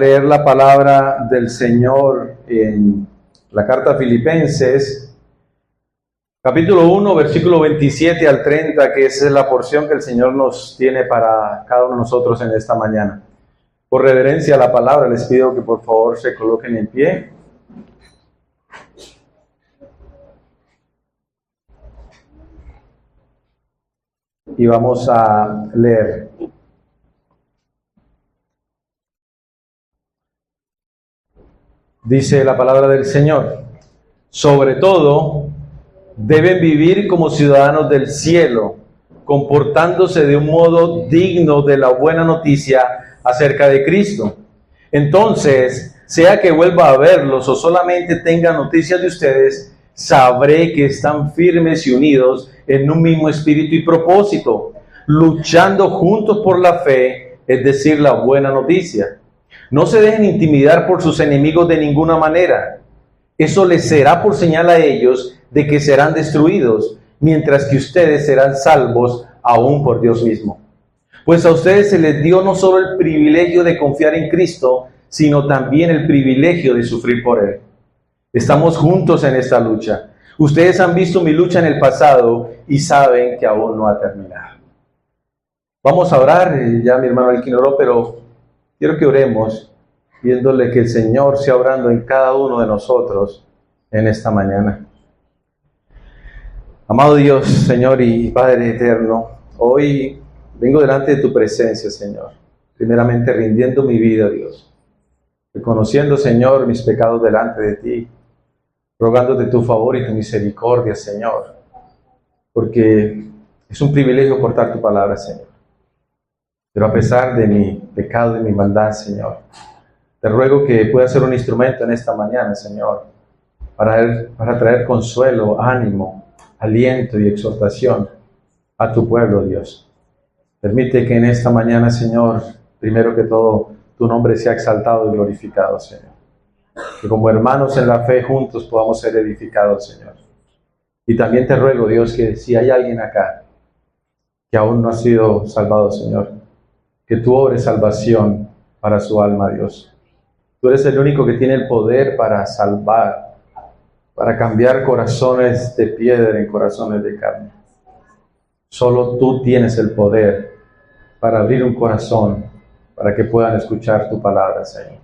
Leer la palabra del Señor en la carta a Filipenses, capítulo 1, versículo 27 al 30, que esa es la porción que el Señor nos tiene para cada uno de nosotros en esta mañana. Por reverencia a la palabra, les pido que por favor se coloquen en pie. Y vamos a leer. Dice la palabra del Señor: sobre todo, deben vivir como ciudadanos del cielo, comportándose de un modo digno de la buena noticia acerca de Cristo. Entonces, sea que vuelva a verlos o solamente tenga noticias de ustedes, sabré que están firmes y unidos en un mismo espíritu y propósito, luchando juntos por la fe, es decir, la buena noticia. No se dejen intimidar por sus enemigos de ninguna manera. Eso les será por señal a ellos de que serán destruidos, mientras que ustedes serán salvos aún por Dios mismo. Pues a ustedes se les dio no solo el privilegio de confiar en Cristo, sino también el privilegio de sufrir por Él. Estamos juntos en esta lucha. Ustedes han visto mi lucha en el pasado y saben que aún no ha terminado. Vamos a orar, ya mi hermano Elkin oró, pero quiero que oremos, viéndole que el Señor sea obrando en cada uno de nosotros en esta mañana. Amado Dios, Señor y Padre eterno, hoy vengo delante de tu presencia, Señor, primeramente rindiendo mi vida, Dios, reconociendo, Señor, mis pecados delante de ti, rogándote tu favor y tu misericordia, Señor, porque es un privilegio portar tu palabra, Señor. Pero a pesar de mi pecado y mi maldad, Señor, te ruego que pueda ser un instrumento en esta mañana, Señor, para traer consuelo, ánimo, aliento y exhortación a tu pueblo, Dios. Permite que en esta mañana, Señor, primero que todo, tu nombre sea exaltado y glorificado, Señor. Que como hermanos en la fe juntos podamos ser edificados, Señor. Y también te ruego, Dios, que si hay alguien acá que aún no ha sido salvado, Señor, que tú obres salvación para su alma, Dios. Tú eres el único que tiene el poder para salvar, para cambiar corazones de piedra en corazones de carne. Solo tú tienes el poder para abrir un corazón, para que puedan escuchar tu palabra, Señor.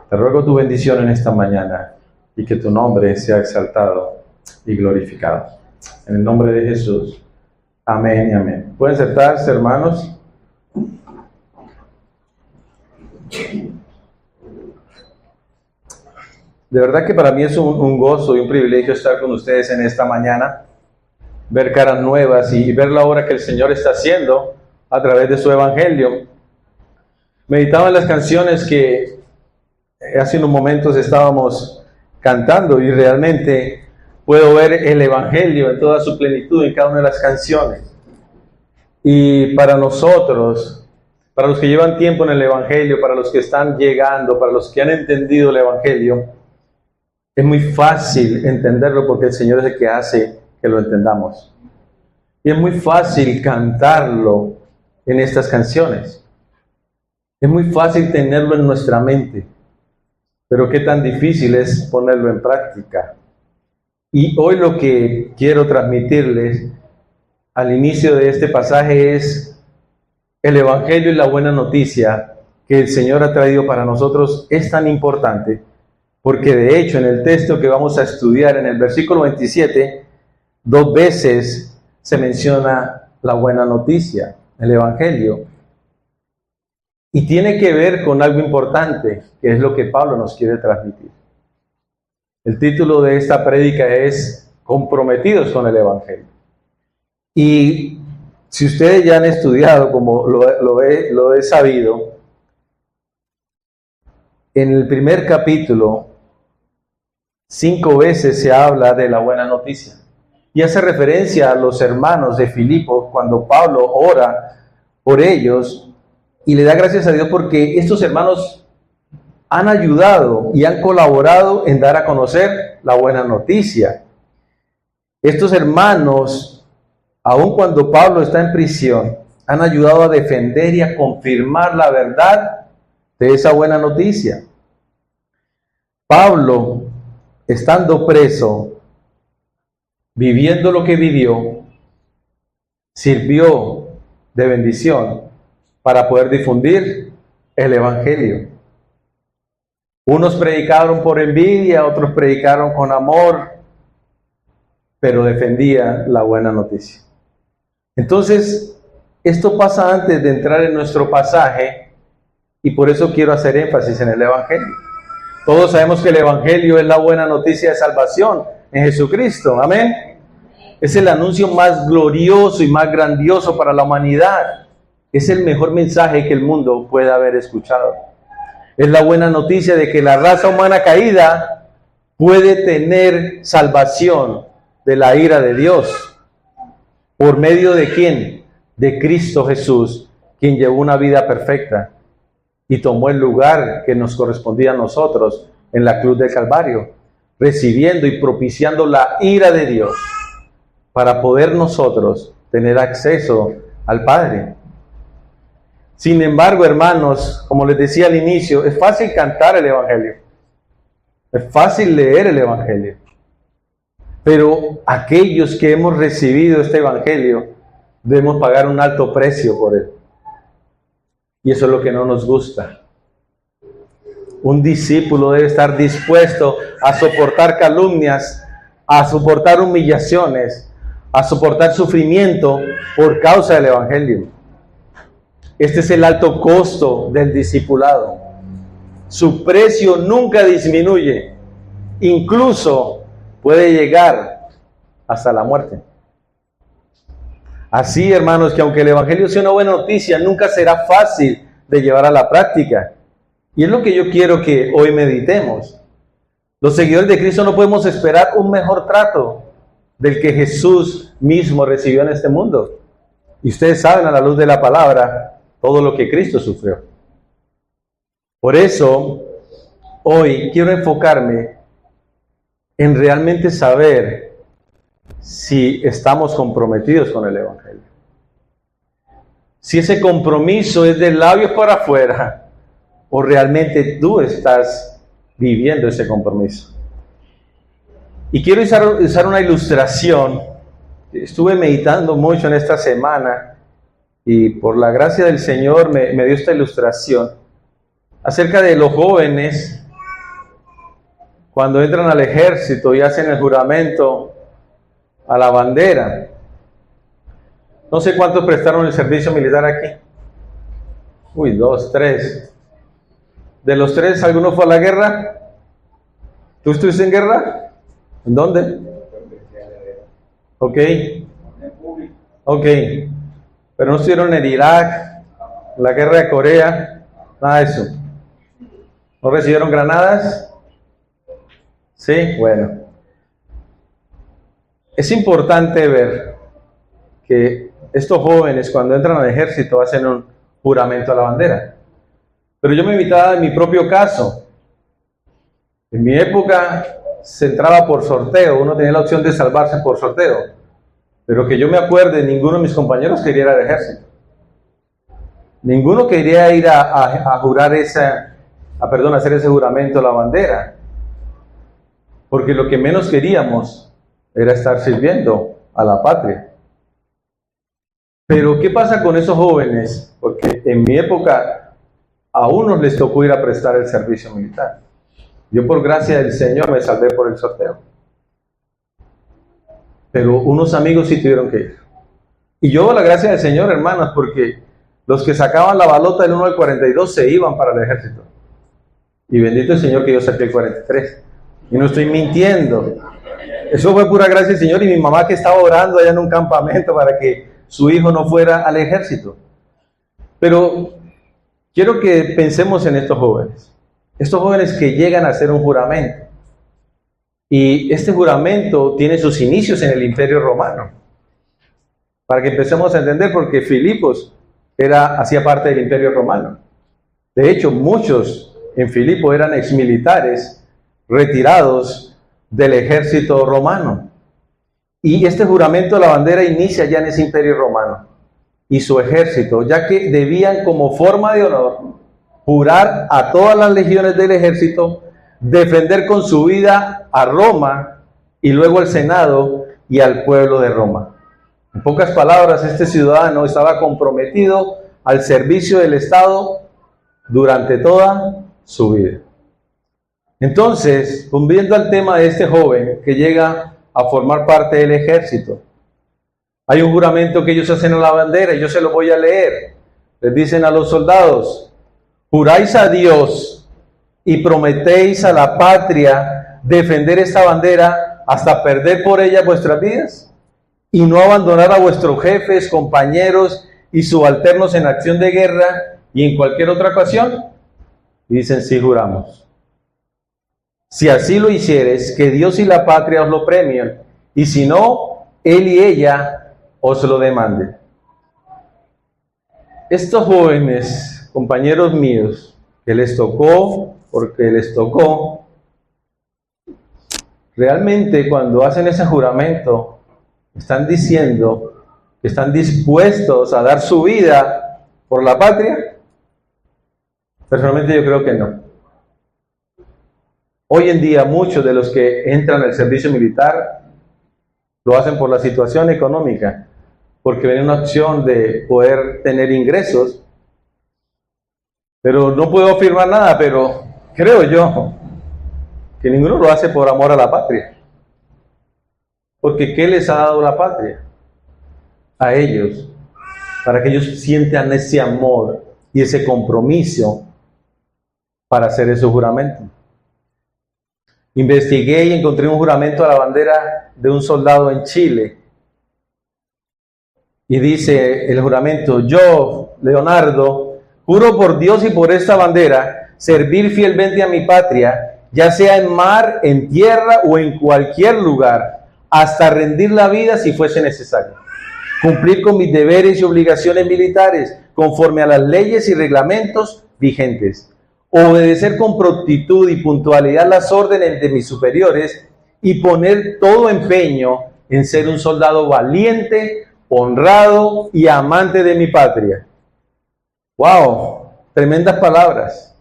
Te ruego tu bendición en esta mañana y que tu nombre sea exaltado y glorificado. En el nombre de Jesús. Amén y amén. ¿Pueden sentarse, hermanos? De verdad que para mí es un gozo y un privilegio estar con ustedes en esta mañana, ver caras nuevas y ver la obra que el Señor está haciendo a través de su Evangelio. Meditaba en las canciones que hace unos momentos estábamos cantando y realmente puedo ver el Evangelio en toda su plenitud en cada una de las canciones. Y para nosotros, para los que llevan tiempo en el Evangelio, para los que están llegando, para los que han entendido el Evangelio, es muy fácil entenderlo porque el Señor es el que hace que lo entendamos. Y es muy fácil cantarlo en estas canciones. Es muy fácil tenerlo en nuestra mente. Pero qué tan difícil es ponerlo en práctica. Y hoy lo que quiero transmitirles al inicio de este pasaje es el Evangelio y la buena noticia que el Señor ha traído para nosotros es tan importante, porque de hecho en el texto que vamos a estudiar, en el versículo 27, 2 veces se menciona la buena noticia, el Evangelio. Y tiene que ver con algo importante, que es lo que Pablo nos quiere transmitir. El título de esta prédica es Comprometidos con el Evangelio. Y si ustedes ya han estudiado, como lo he sabido, en el primer capítulo, 5 veces se habla de la buena noticia. Y hace referencia a los hermanos de Filipos cuando Pablo ora por ellos y le da gracias a Dios porque estos hermanos han ayudado y han colaborado en dar a conocer la buena noticia. Estos hermanos, aun cuando Pablo está en prisión, han ayudado a defender y a confirmar la verdad de esa buena noticia. Pablo, estando preso, viviendo lo que vivió, sirvió de bendición para poder difundir el Evangelio. Unos predicaron por envidia, otros predicaron con amor, pero defendía la buena noticia. Entonces, esto pasa antes de entrar en nuestro pasaje y por eso quiero hacer énfasis en el Evangelio. Todos sabemos que el Evangelio es la buena noticia de salvación en Jesucristo. Amén. Es el anuncio más glorioso y más grandioso para la humanidad. Es el mejor mensaje que el mundo pueda haber escuchado. Es la buena noticia de que la raza humana caída puede tener salvación de la ira de Dios. ¿Por medio de quién? De Cristo Jesús, quien llevó una vida perfecta y tomó el lugar que nos correspondía a nosotros en la cruz del Calvario, recibiendo y propiciando la ira de Dios para poder nosotros tener acceso al Padre. Sin embargo, hermanos, como les decía al inicio, es fácil cantar el Evangelio, es fácil leer el Evangelio, pero aquellos que hemos recibido este Evangelio debemos pagar un alto precio por él. Y eso es lo que no nos gusta. Un discípulo debe estar dispuesto a soportar calumnias, a soportar humillaciones, a soportar sufrimiento por causa del Evangelio. Este es el alto costo del discipulado. Su precio nunca disminuye, incluso puede llegar hasta la muerte. Así, hermanos, que aunque el Evangelio sea una buena noticia, nunca será fácil de llevar a la práctica. Y es lo que yo quiero que hoy meditemos. Los seguidores de Cristo no podemos esperar un mejor trato del que Jesús mismo recibió en este mundo. Y ustedes saben, a la luz de la palabra, todo lo que Cristo sufrió. Por eso, hoy quiero enfocarme en realmente saber si estamos comprometidos con el Evangelio. Si ese compromiso es de labios para afuera o realmente tú estás viviendo ese compromiso. Y quiero usar una ilustración. Estuve meditando mucho en esta semana y por la gracia del Señor me dio esta ilustración acerca de los jóvenes cuando entran al ejército y hacen el juramento a la bandera. No sé cuántos prestaron el servicio militar aquí. 2, 3. De los 3, ¿alguno fue a la guerra? ¿Tú estuviste en guerra? ¿En dónde? Ok. Pero no estuvieron en Irak, en la guerra de Corea, nada de eso. ¿No recibieron granadas? Sí, bueno. Es importante ver que estos jóvenes cuando entran al ejército hacen un juramento a la bandera. Pero yo me invitaba en mi propio caso. En mi época se entraba por sorteo, uno tenía la opción de salvarse por sorteo. Pero que yo me acuerde, ninguno de mis compañeros quería ir al ejército. Ninguno quería ir a jurar hacer ese juramento a la bandera. Porque lo que menos queríamos era estar sirviendo a la patria. Pero ¿qué pasa con esos jóvenes? Porque en mi época a unos les tocó ir a prestar el servicio militar. Yo por gracia del Señor me salvé por el sorteo. Pero unos amigos sí tuvieron que ir. Y yo la gracia del Señor, hermanos, porque los que sacaban la balota del 1 al 42 se iban para el ejército. Y bendito el Señor que yo saqué el 43. Y no estoy mintiendo. Eso fue pura gracia del Señor y mi mamá que estaba orando allá en un campamento para que su hijo no fuera al ejército. Pero quiero que pensemos en estos jóvenes que llegan a hacer un juramento. Y este juramento tiene sus inicios en el Imperio Romano. Para que empecemos a entender, porque Filipos hacía parte del Imperio Romano. De hecho, muchos en Filipo eran exmilitares retirados del ejército romano. Y este juramento de la bandera inicia ya en ese Imperio Romano y su ejército, ya que debían como forma de honor jurar a todas las legiones del ejército, defender con su vida a Roma y luego al Senado y al pueblo de Roma. En pocas palabras, este ciudadano estaba comprometido al servicio del Estado durante toda su vida. Entonces, volviendo al tema de este joven que llega a formar parte del ejército, hay un juramento que ellos hacen a la bandera y yo se lo voy a leer. Les dicen a los soldados: juráis a Dios y prometéis a la patria defender esta bandera hasta perder por ella vuestras vidas y no abandonar a vuestros jefes, compañeros y subalternos en acción de guerra y en cualquier otra ocasión. Y dicen: sí, juramos. Si así lo hicieres, que Dios y la patria os lo premien, y si no, él y ella os lo demanden. Estos jóvenes, compañeros míos, que les tocó, porque les tocó, realmente cuando hacen ese juramento, están diciendo que están dispuestos a dar su vida por la patria. Personalmente yo creo que no. Hoy en día muchos de los que entran al servicio militar lo hacen por la situación económica, porque ven una opción de poder tener ingresos. Pero no puedo afirmar nada, pero creo yo que ninguno lo hace por amor a la patria. Porque ¿qué les ha dado la patria? A ellos, para que ellos sientan ese amor y ese compromiso para hacer ese juramento. Investigué y encontré un juramento a la bandera de un soldado en Chile. Y dice el juramento: yo, Leonardo, juro por Dios y por esta bandera, servir fielmente a mi patria, ya sea en mar, en tierra o en cualquier lugar, hasta rendir la vida si fuese necesario. Cumplir con mis deberes y obligaciones militares, conforme a las leyes y reglamentos vigentes. Obedecer con prontitud y puntualidad las órdenes de mis superiores y poner todo empeño en ser un soldado valiente, honrado y amante de mi patria. ¡Wow! Tremendas palabras.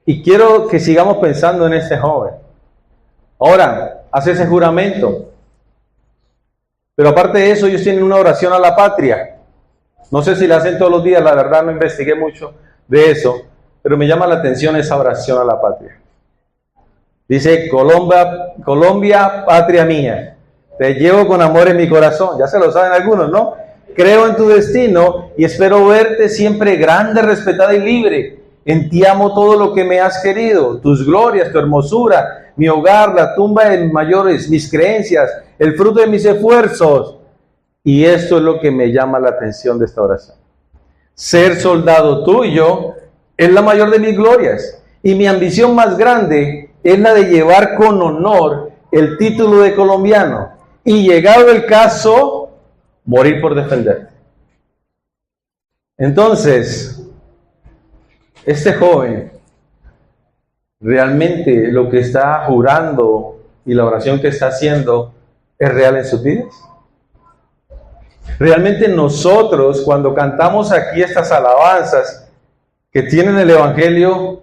Y quiero que sigamos pensando en este joven. Ahora, hace ese juramento. Pero aparte de eso, ellos tienen una oración a la patria. No sé si la hacen todos los días, la verdad no investigué mucho de eso, pero me llama la atención esa oración a la patria. Dice: Colombia, patria mía, te llevo con amor en mi corazón. Ya se lo saben algunos, ¿no? Creo en tu destino y espero verte siempre grande, respetada y libre. En ti amo todo lo que me has querido, tus glorias, tu hermosura, mi hogar, la tumba de mis mayores, mis creencias, el fruto de mis esfuerzos. Y esto es lo que me llama la atención de esta oración. Ser soldado tuyo es la mayor de mis glorias y mi ambición más grande es la de llevar con honor el título de colombiano y, llegado el caso, morir por defenderte. Entonces, este joven realmente lo que está jurando y la oración que está haciendo es real en sus vidas. Realmente nosotros, cuando cantamos aquí estas alabanzas que tienen el Evangelio,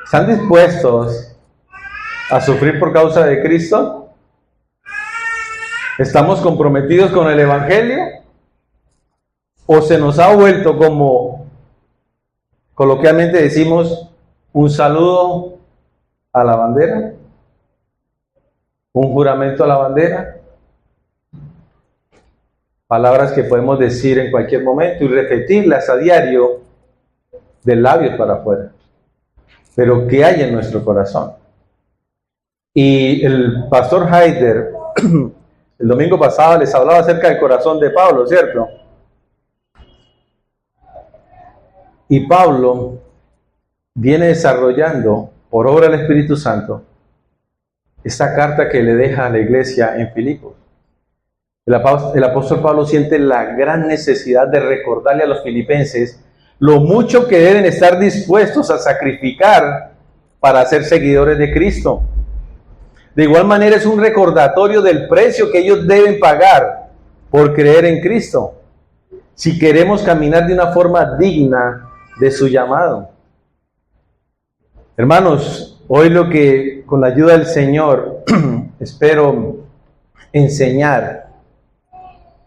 ¿están dispuestos a sufrir por causa de Cristo? ¿Estamos comprometidos con el Evangelio? ¿O se nos ha vuelto, como coloquialmente decimos, un saludo a la bandera? ¿Un juramento a la bandera? Palabras que podemos decir en cualquier momento y repetirlas a diario de labios para afuera. Pero ¿qué hay en nuestro corazón? Y el pastor Haider, el domingo pasado les hablaba acerca del corazón de Pablo, ¿cierto? Y Pablo viene desarrollando, por obra del Espíritu Santo, esta carta que le deja a la iglesia en Filipos. El apóstol Pablo siente la gran necesidad de recordarle a los filipenses lo mucho que deben estar dispuestos a sacrificar para ser seguidores de Cristo. De igual manera es un recordatorio del precio que ellos deben pagar por creer en Cristo. si queremos caminar de una forma digna de su llamado. Hermanos, hoy lo que con la ayuda del Señor espero enseñar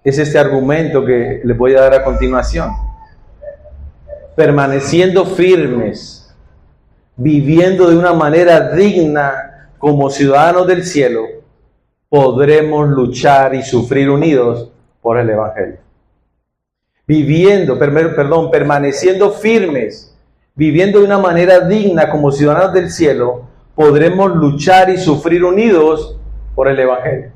es este argumento que les voy a dar a continuación. Permaneciendo firmes, viviendo de una manera digna como ciudadanos del cielo, podremos luchar y sufrir unidos por el Evangelio. Permaneciendo firmes, viviendo de una manera digna como ciudadanos del cielo, podremos luchar y sufrir unidos por el Evangelio.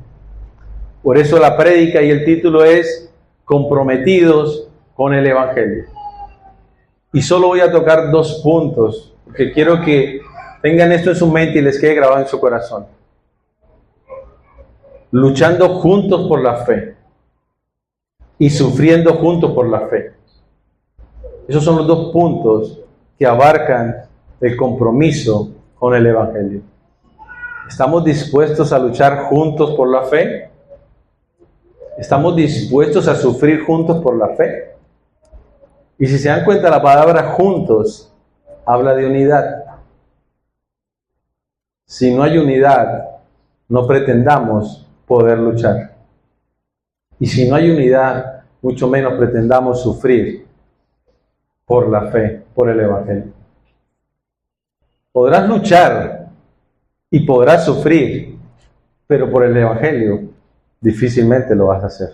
Por eso la prédica y el título es Comprometidos con el Evangelio. Y solo voy a tocar 2 puntos, porque quiero que tengan esto en su mente y les quede grabado en su corazón. Luchando juntos por la fe y sufriendo juntos por la fe. Esos son los 2 puntos que abarcan el compromiso con el Evangelio. ¿Estamos dispuestos a luchar juntos por la fe? ¿Estamos dispuestos a sufrir juntos por la fe? Y si se dan cuenta, la palabra juntos habla de unidad. Si no hay unidad, no pretendamos poder luchar. Y si no hay unidad, mucho menos pretendamos sufrir por la fe, por el Evangelio. Podrás luchar y podrás sufrir, pero por el Evangelio difícilmente lo vas a hacer.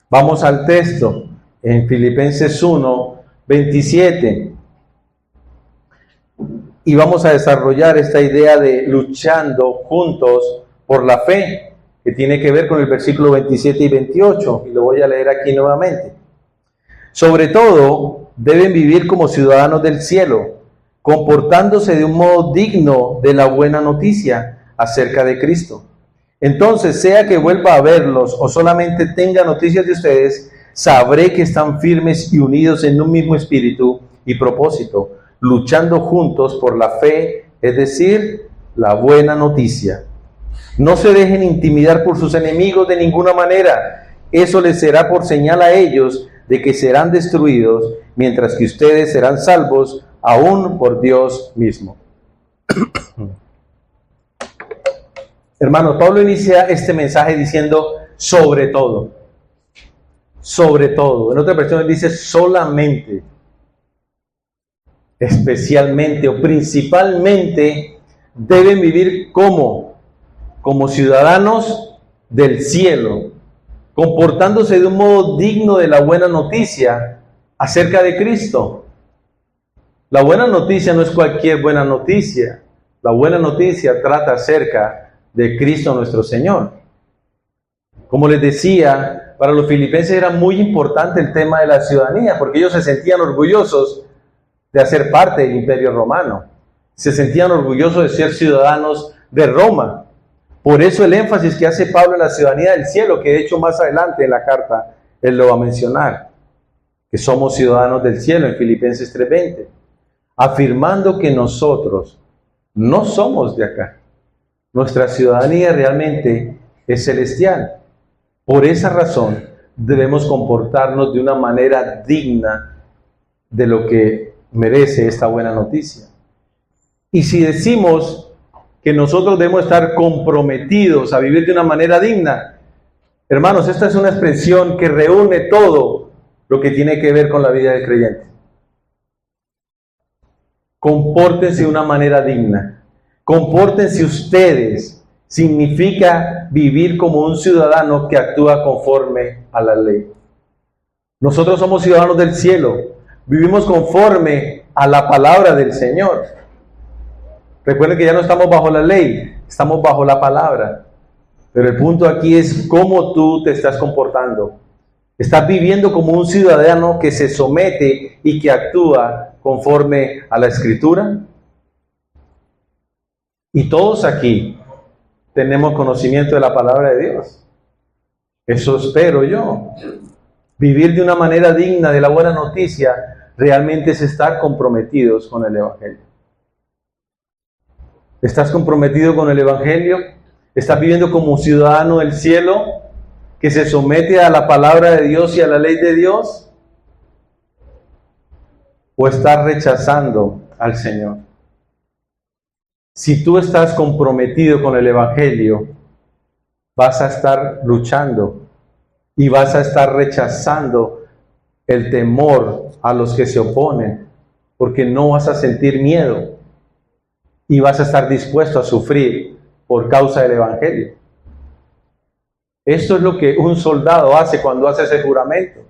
Vamos al texto en Filipenses 1, 27. Y vamos a desarrollar esta idea de luchando juntos por la fe, que tiene que ver con el versículo 27 y 28, y lo voy a leer aquí nuevamente. Sobre todo, deben vivir como ciudadanos del cielo, comportándose de un modo digno de la buena noticia acerca de Cristo. Entonces, sea que vuelva a verlos o solamente tenga noticias de ustedes, sabré que están firmes y unidos en un mismo espíritu y propósito, luchando juntos por la fe, es decir, la buena noticia. No se dejen intimidar por sus enemigos de ninguna manera. Eso les será por señal a ellos de que serán destruidos, mientras que ustedes serán salvos aún por Dios mismo. Hermanos, Pablo inicia este mensaje diciendo sobre todo. Sobre todo. En otra versión dice solamente, especialmente o principalmente deben vivir como ciudadanos del cielo, comportándose de un modo digno de la buena noticia acerca de Cristo. La buena noticia no es cualquier buena noticia. La buena noticia trata acerca de Cristo nuestro Señor. Como les decía, para los filipenses era muy importante el tema de la ciudadanía, porque ellos se sentían orgullosos de hacer parte del Imperio Romano. Se sentían orgullosos de ser ciudadanos de Roma. Por eso el énfasis que hace Pablo en la ciudadanía del cielo, que de hecho más adelante en la carta él lo va a mencionar, que somos ciudadanos del cielo en Filipenses 3:20, afirmando que nosotros no somos de acá. Nuestra ciudadanía realmente es celestial. Por esa razón debemos comportarnos de una manera digna de lo que merece esta buena noticia. Y si decimos que nosotros debemos estar comprometidos a vivir de una manera digna, hermanos, esta es una expresión que reúne todo lo que tiene que ver con la vida del creyente. Compórtense de una manera digna. Compórtense ustedes. Significa vivir como un ciudadano que actúa conforme a la ley. Nosotros somos ciudadanos del cielo. Vivimos conforme a la palabra del Señor. Recuerden que ya no estamos bajo la ley, estamos bajo la palabra. Pero el punto aquí es cómo tú te estás comportando. ¿Estás viviendo como un ciudadano que se somete y que actúa conforme a la Escritura? Y todos aquí tenemos conocimiento de la palabra de Dios. Eso espero yo. Vivir de una manera digna de la buena noticia realmente es estar comprometidos con el Evangelio. ¿Estás comprometido con el Evangelio? ¿Estás viviendo como ciudadano del cielo? que se somete a la palabra de Dios y a la ley de Dios? ¿O estás rechazando al Señor? Si tú estás comprometido con el Evangelio, vas a estar luchando y vas a estar rechazando el temor a los que se oponen, porque no vas a sentir miedo y vas a estar dispuesto a sufrir por causa del Evangelio. Esto es lo que un soldado hace cuando hace ese juramento.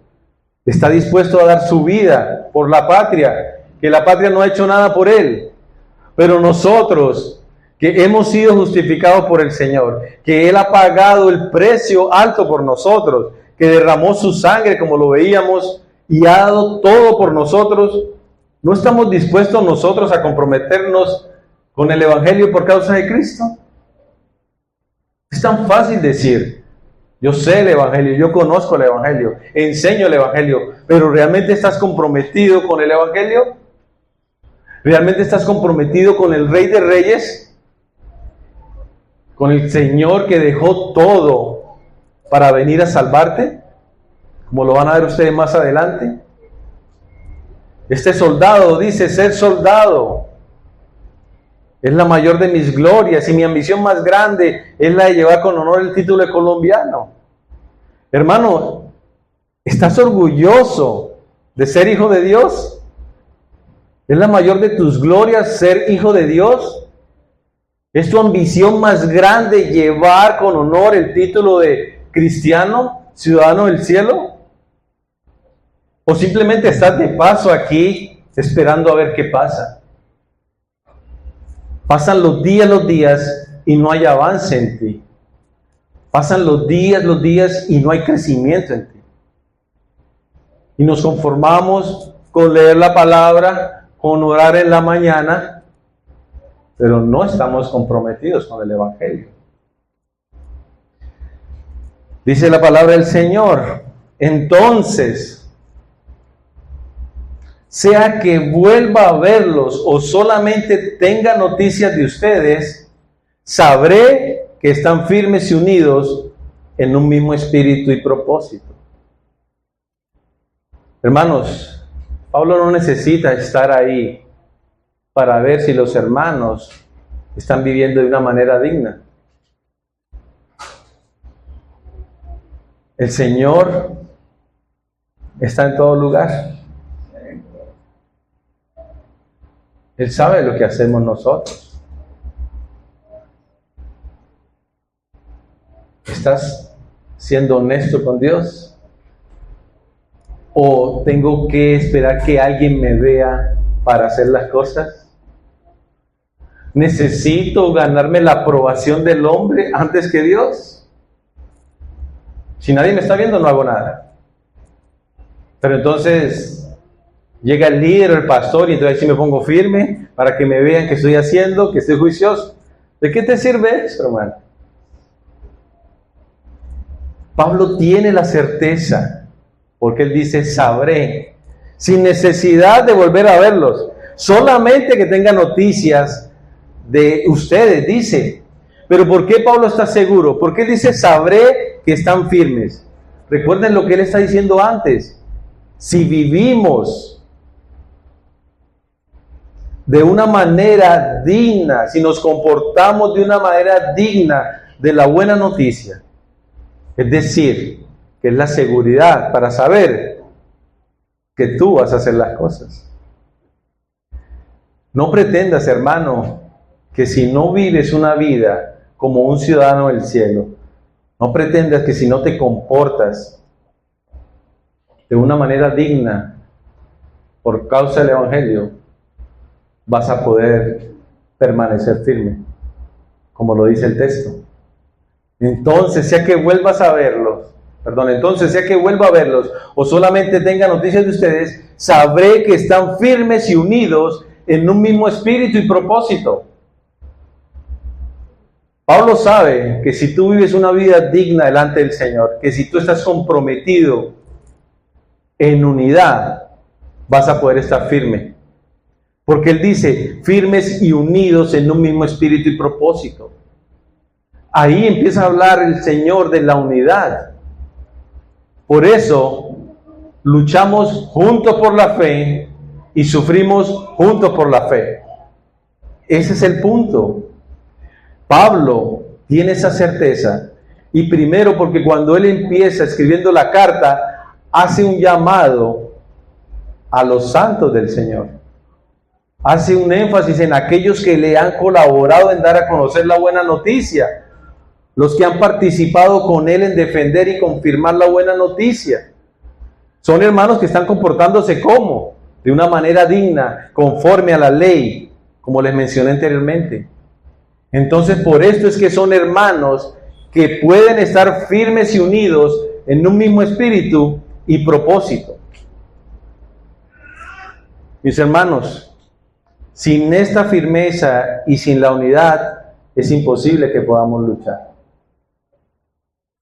Está dispuesto a dar su vida por la patria, que la patria no ha hecho nada por él. Pero nosotros, que hemos sido justificados por el Señor, que Él ha pagado el precio alto por nosotros, que derramó su sangre como lo veíamos y ha dado todo por nosotros, ¿no estamos dispuestos nosotros a comprometernos con el Evangelio por causa de Cristo? Es tan fácil decir, yo sé el Evangelio, yo conozco el Evangelio, enseño el Evangelio, pero ¿realmente estás comprometido con el Evangelio? ¿Realmente estás comprometido con el Rey de Reyes? ¿Con el Señor que dejó todo para venir a salvarte? Como lo van a ver ustedes más adelante. Este soldado dice, ser soldado es la mayor de mis glorias y mi ambición más grande es la de llevar con honor el título de colombiano. Hermano, ¿estás orgulloso de ser hijo de Dios? ¿Es la mayor de tus glorias ser hijo de Dios? ¿Es tu ambición más grande llevar con honor el título de cristiano, ciudadano del cielo? ¿O simplemente estás de paso aquí esperando a ver qué pasa? Pasan los días y no hay avance en ti. Pasan los días y no hay crecimiento en ti. Y nos conformamos con leer la palabra, con orar en la mañana, pero no estamos comprometidos con el Evangelio. Dice la palabra del Señor, entonces, sea que vuelva a verlos o solamente tenga noticias de ustedes, sabré que están firmes y unidos en un mismo espíritu y propósito. Hermanos, Pablo no necesita estar ahí para ver si los hermanos están viviendo de una manera digna. El Señor está en todo lugar. Él sabe lo que hacemos nosotros. ¿Estás siendo honesto con Dios? ¿O tengo que esperar que alguien me vea para hacer las cosas? ¿Necesito ganarme la aprobación del hombre antes que Dios? Si nadie me está viendo, no hago nada. Pero entonces llega el líder, el pastor, y entonces sí me pongo firme para que me vean que estoy haciendo, que estoy juicioso. ¿De qué te sirve eso, hermano? Pablo tiene la certeza, porque él dice, sabré, sin necesidad de volver a verlos, solamente que tenga noticias de ustedes, dice. Pero ¿por qué Pablo está seguro? Porque él dice, sabré que están firmes. Recuerden lo que él está diciendo antes. Si vivimos de una manera digna, si nos comportamos de una manera digna de la buena noticia, es decir, que es la seguridad para saber que tú vas a hacer las cosas. No pretendas, hermano, que si no vives una vida como un ciudadano del cielo, no pretendas que si no te comportas de una manera digna por causa del Evangelio, vas a poder permanecer firme, como lo dice el texto. Entonces, sea que vuelva a verlos, o solamente tenga noticias de ustedes, sabré que están firmes y unidos en un mismo espíritu y propósito. Pablo sabe que si tú vives una vida digna delante del Señor, que si tú estás comprometido en unidad, vas a poder estar firme. Porque él dice, firmes y unidos en un mismo espíritu y propósito. Ahí empieza a hablar el Señor de la unidad. Por eso luchamos juntos por la fe y sufrimos juntos por la fe. Ese es el punto. Pablo tiene esa certeza. Y primero porque cuando él empieza escribiendo la carta, hace un llamado a los santos del Señor. Hace un énfasis en aquellos que le han colaborado en dar a conocer la buena noticia. Los que han participado con él en defender y confirmar la buena noticia. Son hermanos que están comportándose como, de una manera digna, conforme a la ley, como les mencioné anteriormente. Entonces, por esto es que son hermanos que pueden estar firmes y unidos en un mismo espíritu y propósito. Mis hermanos, sin esta firmeza y sin la unidad, es imposible que podamos luchar.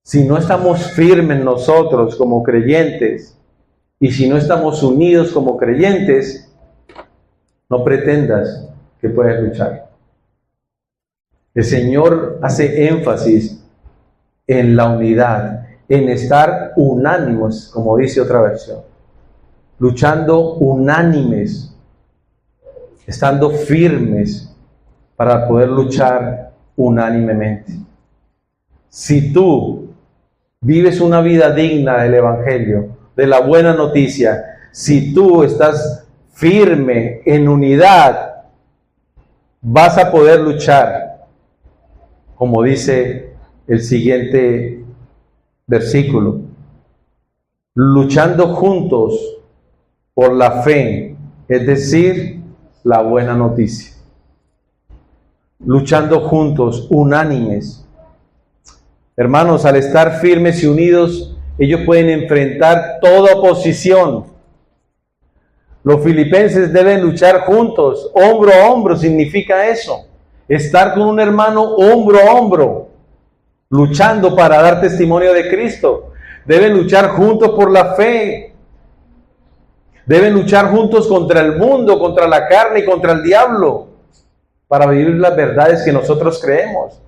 Si no estamos firmes nosotros como creyentes, y si no estamos unidos como creyentes, no pretendas que puedas luchar. El Señor hace énfasis en la unidad, en estar unánimes, como dice otra versión. Luchando unánimes, estando firmes para poder luchar unánimemente. Si tú vives una vida digna del Evangelio, de la buena noticia, si tú estás firme en unidad, vas a poder luchar, como dice el siguiente versículo, luchando juntos por la fe, es decir, la buena noticia. Luchando juntos, unánimes. Hermanos, al estar firmes y unidos, ellos pueden enfrentar toda oposición. Los filipenses deben luchar juntos, hombro a hombro, significa eso. Estar con un hermano hombro a hombro, luchando para dar testimonio de Cristo. Deben luchar juntos por la fe. Deben luchar juntos contra el mundo, contra la carne y contra el diablo, para vivir las verdades que nosotros creemos,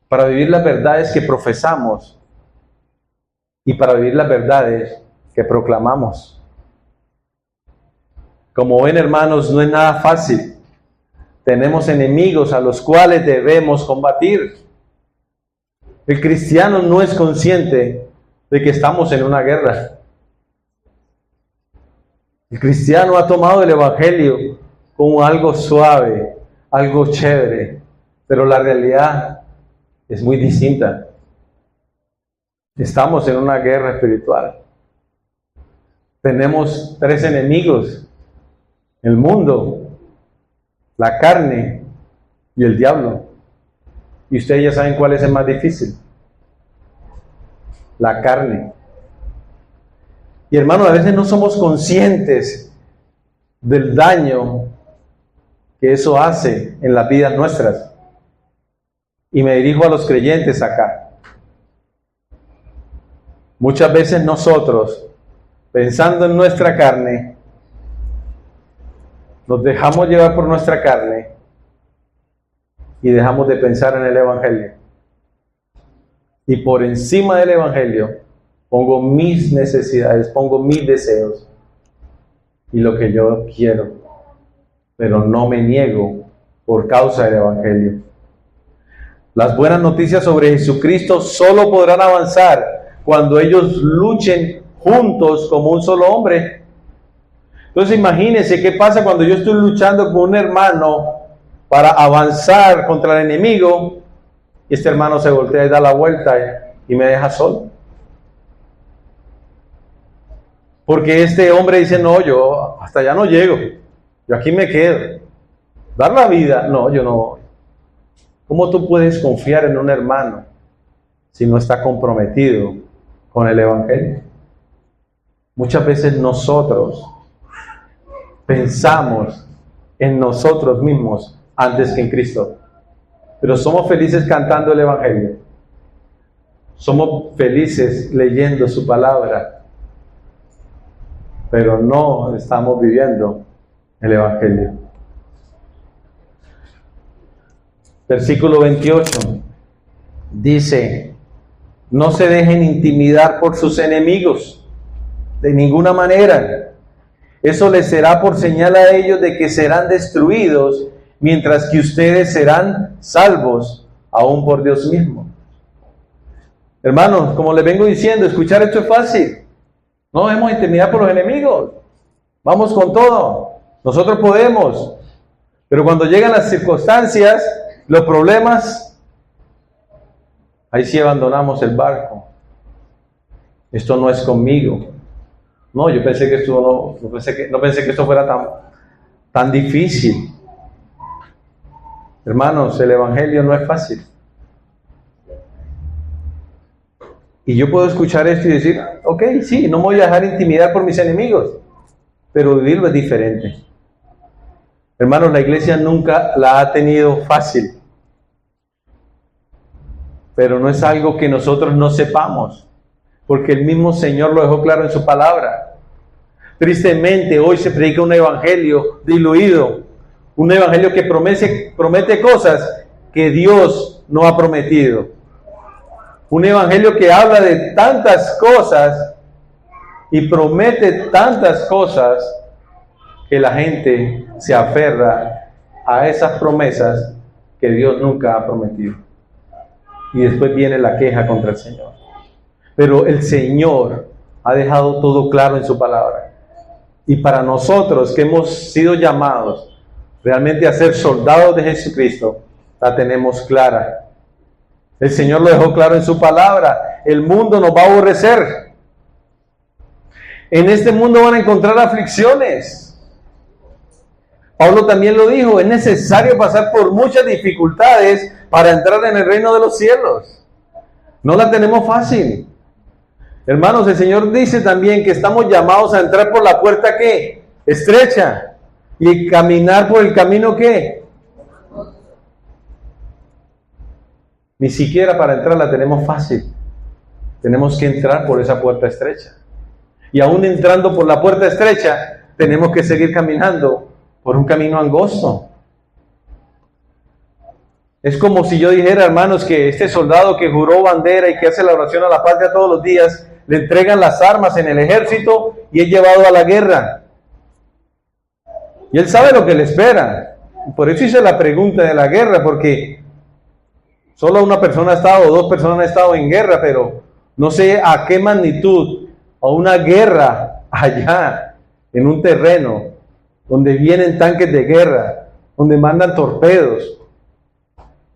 para vivir las verdades que profesamos y para vivir las verdades que proclamamos. Como ven, hermanos, no es nada fácil. Tenemos enemigos a los cuales debemos combatir. El cristiano no es consciente de que estamos en una guerra. El cristiano ha tomado el Evangelio como algo suave, algo chévere, pero la realidad es muy distinta. Estamos en una guerra espiritual. Tenemos 3 enemigos: el mundo, la carne y el diablo. Y ustedes ya saben cuál es el más difícil: la carne. Y hermanos, a veces no somos conscientes del daño que eso hace en las vidas nuestras. Y me dirijo a los creyentes acá. Muchas veces nosotros, pensando en nuestra carne, nos dejamos llevar por nuestra carne y dejamos de pensar en el Evangelio. Y por encima del Evangelio pongo mis necesidades, pongo mis deseos y lo que yo quiero, pero no me niego por causa del Evangelio. Las buenas noticias sobre Jesucristo solo podrán avanzar cuando ellos luchen juntos como un solo hombre. Entonces imagínense qué pasa cuando yo estoy luchando con un hermano para avanzar contra el enemigo y este hermano se voltea y da la vuelta y me deja solo. Porque este hombre dice: no, yo hasta allá no llego, yo aquí me quedo. Dar la vida, no, yo no voy. ¿Cómo tú puedes confiar en un hermano si no está comprometido con el Evangelio? Muchas veces nosotros pensamos en nosotros mismos antes que en Cristo. Pero somos felices cantando el Evangelio. Somos felices leyendo su palabra. Pero no estamos viviendo el Evangelio. Versículo 28 dice: No se dejen intimidar por sus enemigos, de ninguna manera. Eso les será por señal a ellos de que serán destruidos, mientras que ustedes serán salvos, aún por Dios mismo. Hermanos, como les vengo diciendo, escuchar esto es fácil. No debemos intimidar por los enemigos. Vamos con todo. Nosotros podemos. Pero cuando llegan las circunstancias, los problemas, ahí sí abandonamos el barco. Esto no es conmigo. No, yo pensé que esto no pensé que esto fuera tan difícil. Hermanos, el evangelio no es fácil. Y yo puedo escuchar esto y decir, ok, sí, no me voy a dejar intimidar por mis enemigos, pero vivirlo es diferente. Hermanos, la iglesia nunca la ha tenido fácil, pero no es algo que nosotros no sepamos, porque el mismo Señor lo dejó claro en su palabra. Tristemente, hoy se predica un evangelio diluido, un evangelio que promete cosas que Dios no ha prometido. Un evangelio que habla de tantas cosas y promete tantas cosas que la gente se aferra a esas promesas que Dios nunca ha prometido. Y después viene la queja contra el Señor. Pero el Señor ha dejado todo claro en su palabra. Y para nosotros que hemos sido llamados realmente a ser soldados de Jesucristo, la tenemos clara. El Señor lo dejó claro en su palabra. El mundo nos va a aborrecer. En este mundo van a encontrar aflicciones. Pablo también lo dijo, es necesario pasar por muchas dificultades para entrar en el reino de los cielos. No la tenemos fácil. Hermanos, el Señor dice también que estamos llamados a entrar por la puerta ¿qué? Estrecha. Y caminar por el camino ¿qué? Ni siquiera para entrar la tenemos fácil. Tenemos que entrar por esa puerta estrecha. Y aún entrando por la puerta estrecha, tenemos que seguir caminando por un camino angosto. Es como si yo dijera, hermanos, que este soldado que juró bandera y que hace la oración a la patria todos los días, le entregan las armas en el ejército y es llevado a la guerra. Y él sabe lo que le espera. Por eso hice la pregunta de la guerra, porque solo una persona ha estado, o dos personas han estado en guerra, pero no sé a qué magnitud, o una guerra allá, en un terreno, donde vienen tanques de guerra, donde mandan torpedos,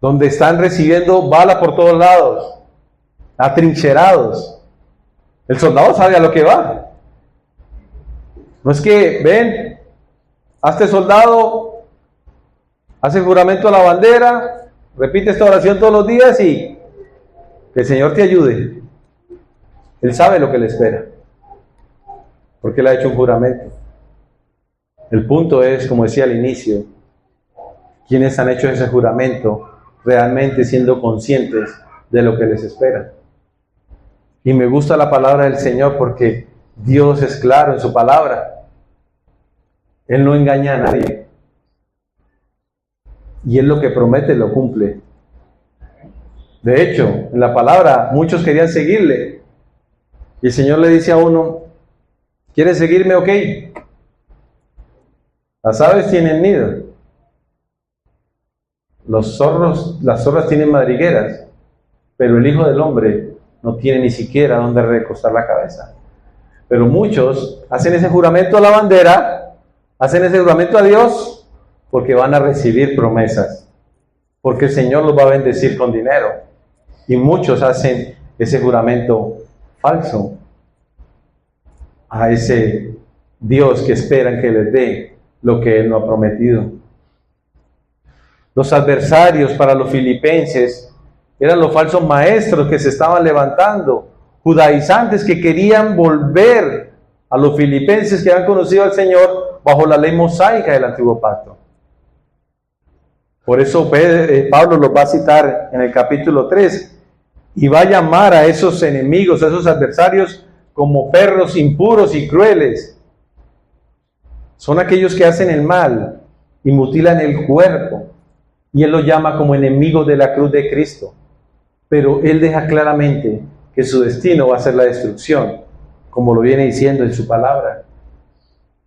donde están recibiendo balas por todos lados, atrincherados. El soldado sabe a lo que va. No es que, ven, hazte soldado, hace juramento a la bandera, repite esta oración todos los días y que el Señor te ayude. Él sabe lo que le espera, porque Él ha hecho un juramento. El punto es, como decía al inicio, quienes han hecho ese juramento realmente siendo conscientes de lo que les espera. Y me gusta la palabra del Señor porque Dios es claro en su palabra. Él no engaña a nadie. Y Él lo que promete lo cumple. De hecho, en la palabra muchos querían seguirle. Y el Señor le dice a uno, ¿quieres seguirme? Ok. Las aves tienen nido. Las zorras tienen madrigueras. Pero el Hijo del Hombre no tiene ni siquiera donde recostar la cabeza. Pero muchos hacen ese juramento a la bandera, hacen ese juramento a Dios, porque van a recibir promesas, porque el Señor los va a bendecir con dinero. Y muchos hacen ese juramento falso a ese Dios que esperan que les dé lo que Él no ha prometido. Los adversarios para los filipenses eran los falsos maestros que se estaban levantando, judaizantes que querían volver a los filipenses que habían conocido al Señor bajo la ley mosaica del antiguo pacto. Por eso Pablo los va a citar en el capítulo 3 y va a llamar a esos enemigos, a esos adversarios, como perros impuros y crueles. Son aquellos que hacen el mal y mutilan el cuerpo. Y Él los llama como enemigos de la cruz de Cristo. Pero Él deja claramente que su destino va a ser la destrucción, como lo viene diciendo en su palabra.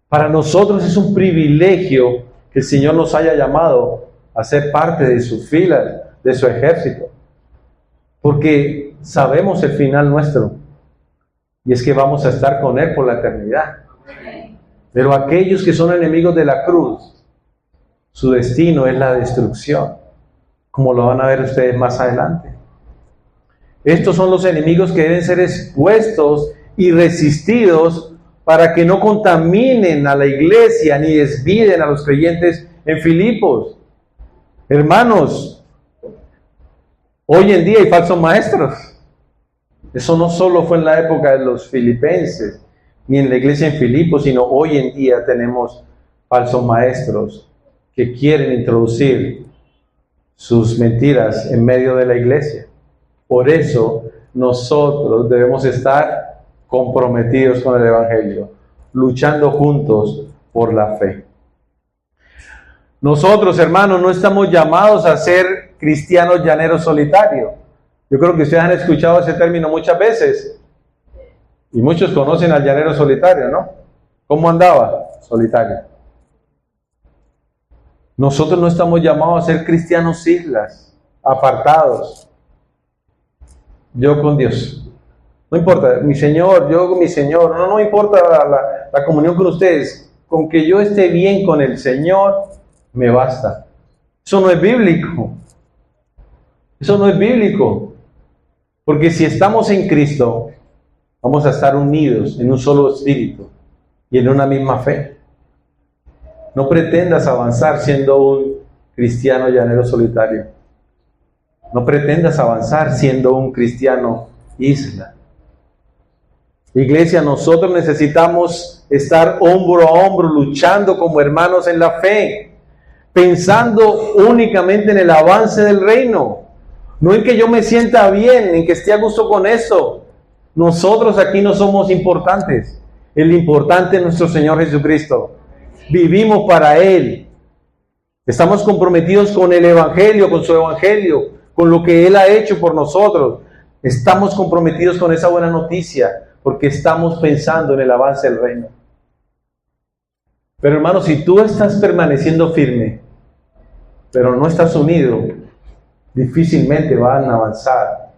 Para nosotros es un privilegio que el Señor nos haya llamado a ser parte de sus filas, de su ejército, porque sabemos el final nuestro, y es que vamos a estar con Él por la eternidad. Pero aquellos que son enemigos de la cruz, su destino es la destrucción, como lo van a ver ustedes más adelante. Estos son los enemigos que deben ser expuestos y resistidos para que no contaminen a la iglesia ni desvíen a los creyentes en Filipos. Hermanos, hoy en día hay falsos maestros. Eso no solo fue en la época de los filipenses, ni en la iglesia en Filipos, sino hoy en día tenemos falsos maestros que quieren introducir sus mentiras en medio de la iglesia. Por eso nosotros debemos estar comprometidos con el Evangelio, luchando juntos por la fe. Nosotros, hermanos, no estamos llamados a ser cristianos llaneros solitarios. Yo creo que ustedes han escuchado ese término muchas veces. Y muchos conocen al llanero solitario, ¿no? ¿Cómo andaba? Solitario. Nosotros no estamos llamados a ser cristianos islas, apartados. Yo con Dios. No importa, mi Señor, yo con mi Señor. No importa la comunión con ustedes. Con que yo esté bien con el Señor, me basta. Eso no es bíblico. Eso no es bíblico. Porque si estamos en Cristo, vamos a estar unidos en un solo espíritu y en una misma fe. No pretendas avanzar siendo un cristiano llanero solitario. No pretendas avanzar siendo un cristiano isla. Iglesia, nosotros necesitamos estar hombro a hombro, luchando como hermanos en la fe, pensando únicamente en el avance del reino, no en que yo me sienta bien, en que esté a gusto con eso. Nosotros aquí no somos importantes. El importante es nuestro Señor Jesucristo. Vivimos para Él. Estamos comprometidos con el Evangelio, con su Evangelio, con lo que Él ha hecho por nosotros. Estamos comprometidos con esa buena noticia, porque estamos pensando en el avance del reino. Pero hermano, si tú estás permaneciendo firme, pero no estás unido, difícilmente van a avanzar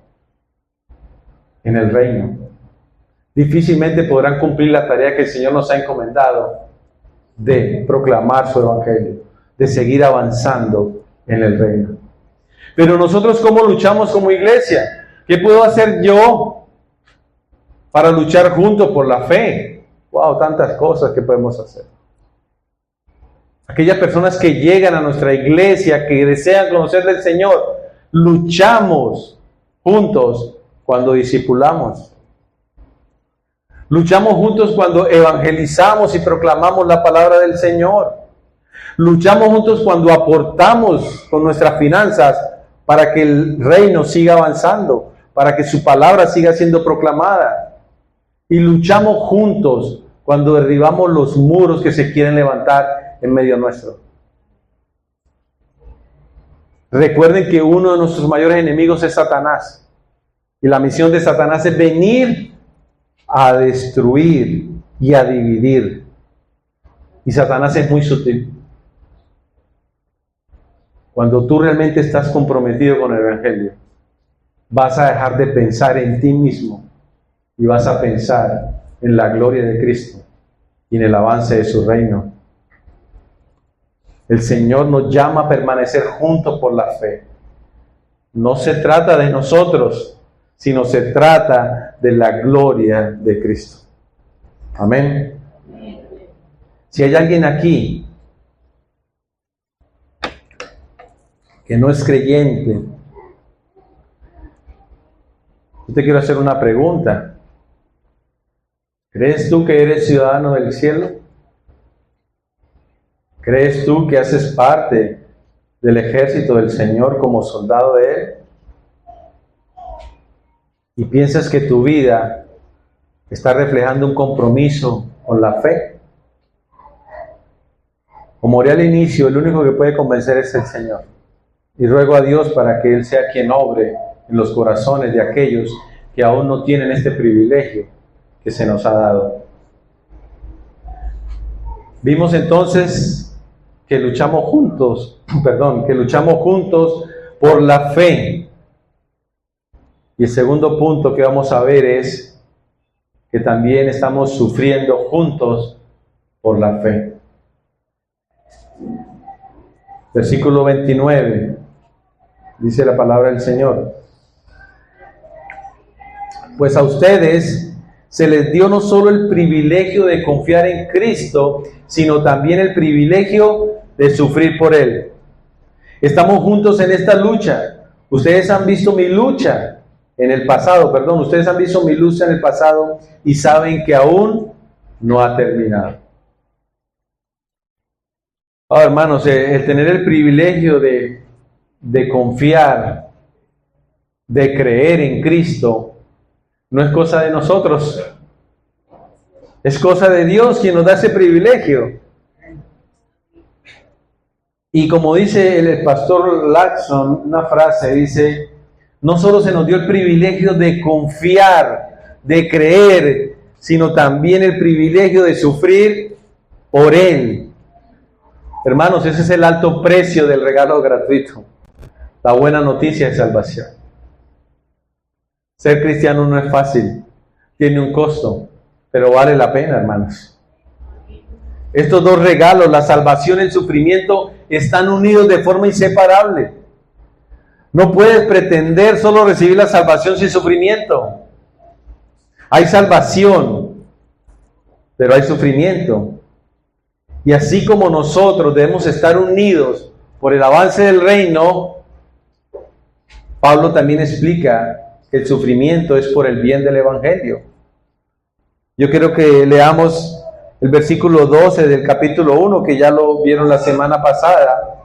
en el reino. Difícilmente podrán cumplir la tarea que el Señor nos ha encomendado de proclamar su Evangelio, de seguir avanzando en el reino. Pero nosotros, ¿cómo luchamos como iglesia? ¿Qué puedo hacer yo para luchar juntos por la fe? Wow, tantas cosas que podemos hacer. Aquellas personas que llegan a nuestra iglesia, que desean conocer del Señor, luchamos juntos cuando discipulamos. Luchamos juntos cuando evangelizamos y proclamamos la palabra del Señor. Luchamos juntos cuando aportamos con nuestras finanzas para que el reino siga avanzando, para que su palabra siga siendo proclamada. Y luchamos juntos cuando derribamos los muros que se quieren levantar en medio nuestro. Recuerden que uno de nuestros mayores enemigos es Satanás. Y la misión de Satanás es venir a destruir y a dividir. Y Satanás es muy sutil. Cuando tú realmente estás comprometido con el Evangelio, vas a dejar de pensar en ti mismo y vas a pensar en la gloria de Cristo y en el avance de su reino. El Señor nos llama a permanecer juntos por la fe. No se trata de nosotros, sino se trata de la gloria de Cristo. Amén. Si hay alguien aquí que no es creyente, yo te quiero hacer una pregunta. ¿Crees tú que eres ciudadano del cielo? ¿Crees tú que haces parte del ejército del Señor como soldado de Él? ¿Y piensas que tu vida está reflejando un compromiso con la fe? Como oré al inicio, el único que puede convencer es el Señor. Y ruego a Dios para que Él sea quien obre en los corazones de aquellos que aún no tienen este privilegio que se nos ha dado. Vimos entonces que luchamos juntos por la fe. Y el segundo punto que vamos a ver es que también estamos sufriendo juntos por la fe. Versículo 29, dice la palabra del Señor: pues a ustedes se les dio no solo el privilegio de confiar en Cristo, sino también el privilegio de sufrir por Él. Estamos juntos en esta lucha. Ustedes han visto mi lucha en el pasado, ustedes han visto mi lucha en el pasado y saben que aún no ha terminado. Ahora, hermanos, el tener el privilegio de confiar, de creer en Cristo, no es cosa de nosotros, es cosa de Dios quien nos da ese privilegio. Y como dice el pastor Lacson, una frase, dice: no solo se nos dio el privilegio de confiar, de creer, sino también el privilegio de sufrir por Él. Hermanos, ese es el alto precio del regalo gratuito, la buena noticia de salvación. Ser cristiano no es fácil, tiene un costo, pero vale la pena, hermanos. Estos dos regalos, la salvación y el sufrimiento, están unidos de forma inseparable. No puedes pretender solo recibir la salvación sin sufrimiento. Hay salvación, pero hay sufrimiento. Y así como nosotros debemos estar unidos por el avance del reino, Pablo también explica que el sufrimiento es por el bien del Evangelio. Yo quiero que leamos el versículo 12 del capítulo 1, que ya lo vieron la semana pasada.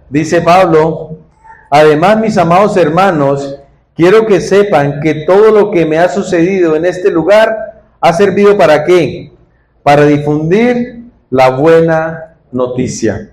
Dice Pablo: además, mis amados hermanos, quiero que sepan que todo lo que me ha sucedido en este lugar ha servido ¿para qué? Para difundir la buena noticia.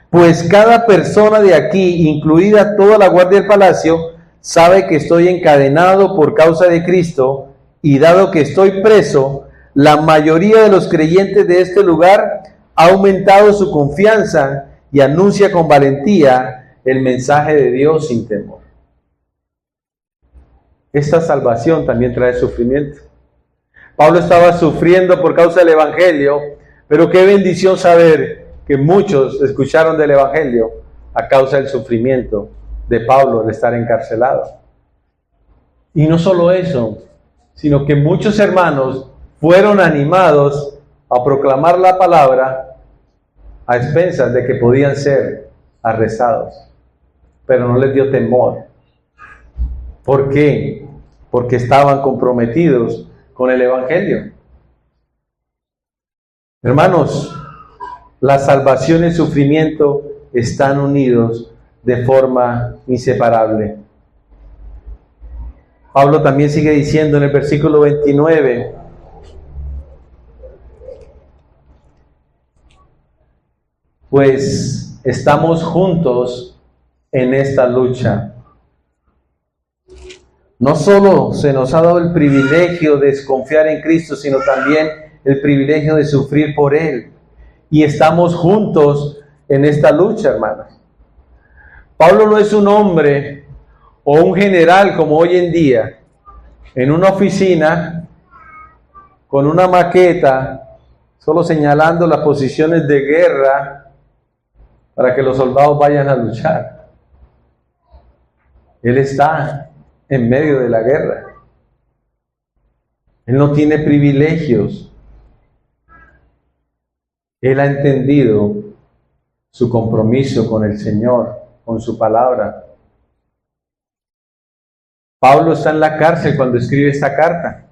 Pues cada persona de aquí, incluida toda la guardia del palacio, sabe que estoy encadenado por causa de Cristo, y dado que estoy preso, la mayoría de los creyentes de este lugar ha aumentado su confianza y anuncia con valentía el mensaje de Dios sin temor. Esta salvación también trae sufrimiento. Pablo estaba sufriendo por causa del Evangelio, pero qué bendición saber que muchos escucharon del Evangelio a causa del sufrimiento de Pablo al estar encarcelado. Y no solo eso, sino que muchos hermanos fueron animados a proclamar la palabra a expensas de que podían ser arrestados, pero no les dio temor. ¿Por qué? Porque estaban comprometidos con el Evangelio. Hermanos, la salvación y el sufrimiento están unidos de forma inseparable. Pablo también sigue diciendo en el versículo 29: pues estamos juntos en esta lucha. No solo se nos ha dado el privilegio de confiar en Cristo, sino también el privilegio de sufrir por Él. Y estamos juntos en esta lucha, hermanos. Pablo no es un hombre o un general como hoy en día, en una oficina, con una maqueta, solo señalando las posiciones de guerra para que los soldados vayan a luchar. Él está en medio de la guerra. Él no tiene privilegios. Él ha entendido su compromiso con el Señor, con su palabra. Pablo está en la cárcel cuando escribe esta carta.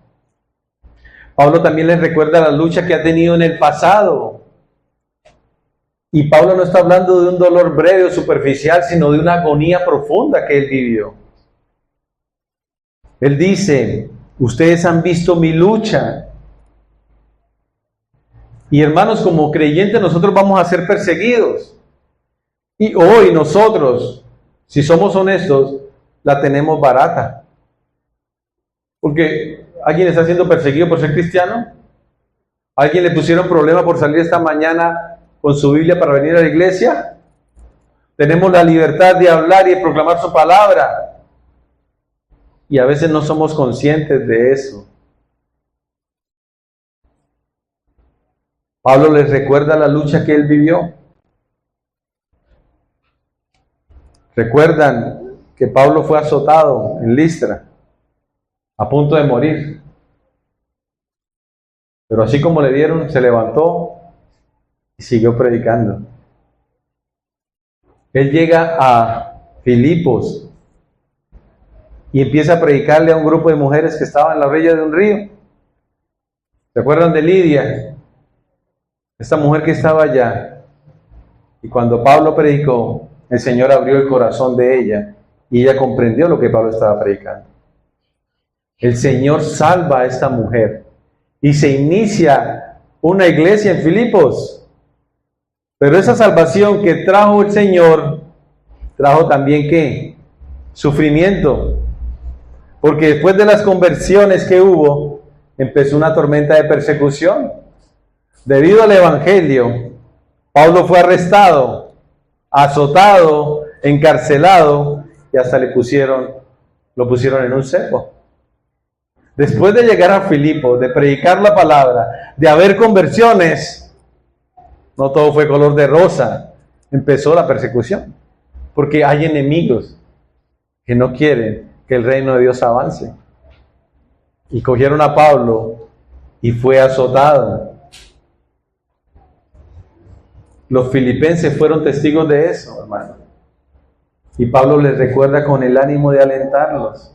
Pablo también les recuerda la lucha que ha tenido en el pasado. Y Pablo no está hablando de un dolor breve o superficial, sino de una agonía profunda que él vivió. Él dice: ustedes han visto mi lucha. Y hermanos, como creyentes nosotros vamos a ser perseguidos. Y hoy nosotros, si somos honestos, la tenemos barata. Porque alguien está siendo perseguido por ser cristiano. ¿Alguien le pusieron problema por salir esta mañana con su Biblia para venir a la iglesia? Tenemos la libertad de hablar y de proclamar su palabra. Y a veces no somos conscientes de eso. Pablo les recuerda la lucha que él vivió. Recuerdan que Pablo fue azotado en Listra, a punto de morir. Pero así como le dieron, se levantó y siguió predicando. Él llega a Filipos y empieza a predicarle a un grupo de mujeres que estaban en la orilla de un río. ¿Se acuerdan de Lidia? Esta mujer que estaba allá. Y cuando Pablo predicó, el Señor abrió el corazón de ella y ella comprendió lo que Pablo estaba predicando. El Señor salva a esta mujer y se inicia una iglesia en Filipos. Pero esa salvación que trajo el Señor, trajo también ¿qué? Sufrimiento. Porque después de las conversiones que hubo, empezó una tormenta de persecución. Debido al Evangelio, Pablo fue arrestado, azotado, encarcelado y hasta lo pusieron en un cepo. Después de llegar a Filipos, de predicar la palabra, de haber conversiones, no todo fue color de rosa. Empezó la persecución, porque hay enemigos que no quieren que el reino de Dios avance. Y cogieron a Pablo y fue azotado. Los filipenses fueron testigos de eso, hermano. Y Pablo les recuerda con el ánimo de alentarlos.